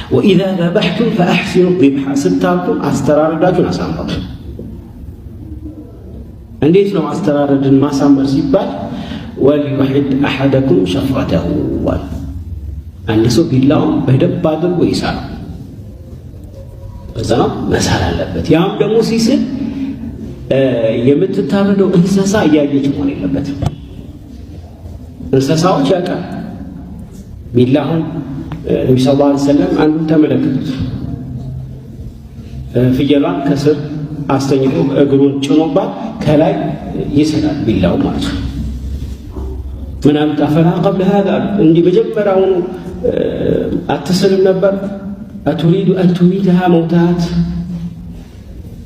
وإذا ذبحتم فأحسنوا الذبح ستاكم أسترارداتون أسامر እንዴት ነው አስተራረድን ማሳመር ሲባል ወልዩሂድ አሐደኩም ሸፍረተሁ አንድ ሰው ቢላውን በደንብ አድርጎ ይሳል በዛ ነው መሳል አለበት ያም ደግሞ ሲስል የምትታረደው እንስሳ እያየች መሆን የለበትም እንስሳዎች ያውቃል ቢላውን ነብዩ ሰለላሁ ዐለይሂ ወሰለም አንዱ ተመለከቱት ፍየሏን ከስር አስተኝቶ እግሩን ጭኖባት ከላይ ይሰራል ቢላው ማለት ነው ምናምን ታፈራ قبل هذا እንዲህ መጀመሪያው አትስልም ነበር አትሪዱ أن تميتها موتات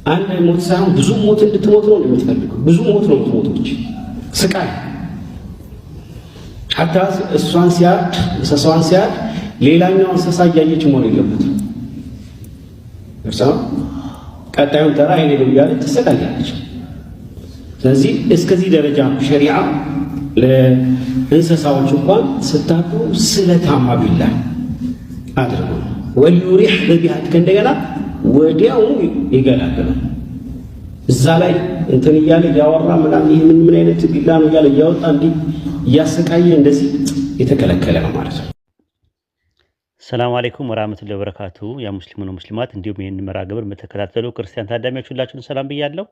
አንድ ሞት ሳይሆን ብዙ ሞት እንድትሞት ነው የምትፈልገው ብዙ ሞት ነው የምትሞቶች ስቃይ حتى እሷን ሲያርድ እንስሳዋን ሲያርድ ሌላኛው እንስሳ እያየች መሆን የለበትም እርሳው ቀጣዩን ተራ አይኔ ነው ያለ ተሰቃያለች ስለዚህ እስከዚህ ደረጃ ሸሪዓ ለእንስሳዎች እንኳን ስታቁ ስለታማ ቢላ አድርጉ ወልዩሪህ በቢሃት ከእንደገና ወዲያው ይገላገላል እዛ ላይ እንትን እያለ ያወራ ምናምን ይሄ ምን አይነት ቢላ ነው እያለ ያወጣ እንዲህ እያሰቃየ እንደዚህ የተከለከለ ነው ማለት ነው ሰላም አለይኩም ወራህመቱላሂ ወበረካቱ ያ ሙስሊሙና ሙስሊማት እንዲሁም ይሄን መራገብር መተከታተሉ ክርስቲያን ታዳሚዎች ሁላችሁን ሰላም ብያለሁ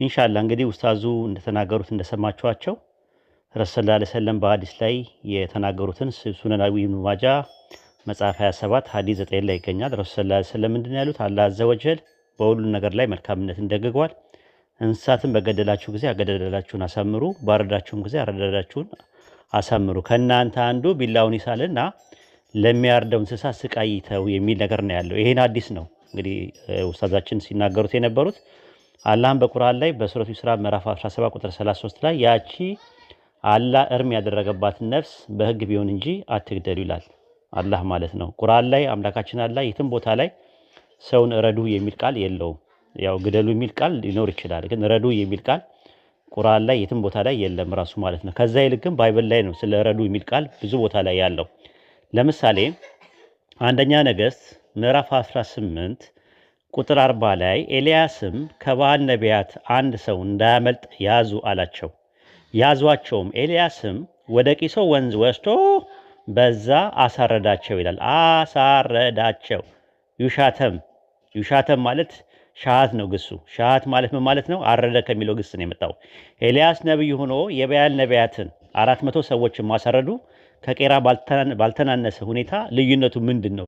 ኢንሻአላህ እንግዲህ ኡስታዙ እንደተናገሩት እንደሰማችኋቸው ረሱል ሰለላሁ ዐለይሂ ወሰለም በሐዲስ ላይ የተናገሩትን ሱነን ኢብኑ ማጃ መጽሐፍ 27 ሐዲስ 9 ላይ ይገኛል ረሱል ሰለላሁ ዐለይሂ ወሰለም ምንድነው ያሉት አላህ አዘወጀል በሁሉ ነገር ላይ መልካምነትን ደግጓል እንስሳትን በገደላችሁ ጊዜ አገደላችሁን አሳምሩ ባረዳችሁም ጊዜ አረዳዳችሁን አሳምሩ ከናንተ አንዱ ቢላውን ይሳልና ለሚያርደው እንስሳ ስቃይ ይተው የሚል ነገር ነው ያለው ይሄን አዲስ ነው እንግዲህ ኡስታዛችን ሲናገሩት የነበሩት አላህም በቁርአን ላይ በሱረቱ ኢስራ ምዕራፍ 17 ቁጥር 33 ላይ ያቺ አላህ እርም ያደረገባትን ነፍስ በህግ ቢሆን እንጂ አትግደሉ ይላል አላህ ማለት ነው ቁርአን ላይ አምላካችን አላህ የትም ቦታ ላይ ሰውን ረዱ የሚል ቃል የለውም ያው ግደሉ የሚል ቃል ሊኖር ይችላል ግን ረዱ የሚል ቃል ቁርአን ላይ የትም ቦታ ላይ የለም ራሱ ማለት ነው ከዛ ይልቅም ባይብል ላይ ነው ስለ ረዱ የሚል ቃል ብዙ ቦታ ላይ ያለው ለምሳሌ አንደኛ ነገሥት ምዕራፍ 18 ቁጥር 40 ላይ ኤልያስም ከባል ነቢያት አንድ ሰው እንዳያመልጥ ያዙ አላቸው ያዟቸውም ኤልያስም ወደ ቂሶ ወንዝ ወስዶ በዛ አሳረዳቸው ይላል አሳረዳቸው ዩሻተም ማለት ሻሃት ነው ግሱ ሻሃት ማለት ምን ማለት ነው አረደ ከሚለው ግስ ነው የመጣው ኤልያስ ነብይ ሆኖ የበያል ነቢያትን 400 ሰዎችን ማሳረዱ ከቄራ ባልተናነሰ ሁኔታ ልዩነቱ ምንድነው